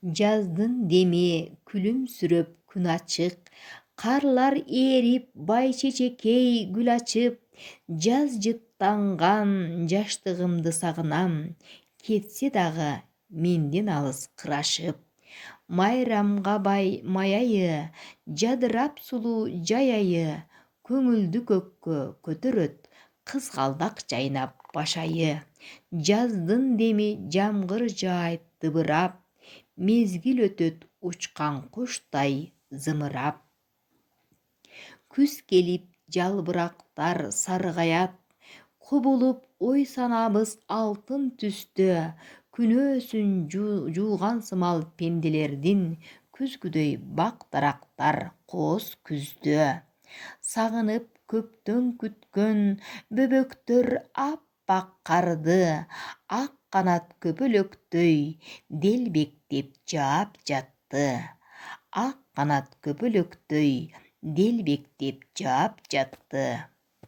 Жаздын деми күлүмсүрөп күн ачык, карлар ээрип бай чечекей гүл ачып, жаз жыттанган жаштыгымды сагынам, кетсе дагы менден алыс кырашып. Майрамга бай майайы, жадырап сулуу жай айы, көңүлдү көккө көтөрөт, кызгалдак жайнап башайы. Жаздын деми жамгыр жаайт дыбырап, мезгил өтөт учкан куштай зымырап. Күз келип жалбырактар саргаят, кубулуп ой санабыз алтын түстө, күнөөсүн жууган сымал пенделердин күзгүдөй бак дарактар кооз күздө. Сагынып көптөн күткөн бөбөктөр аппак карды, ак канат көпөлөктөй делбектеп жаап жатты. Ак канат көпөлөктөй делбектеп жаап жатты.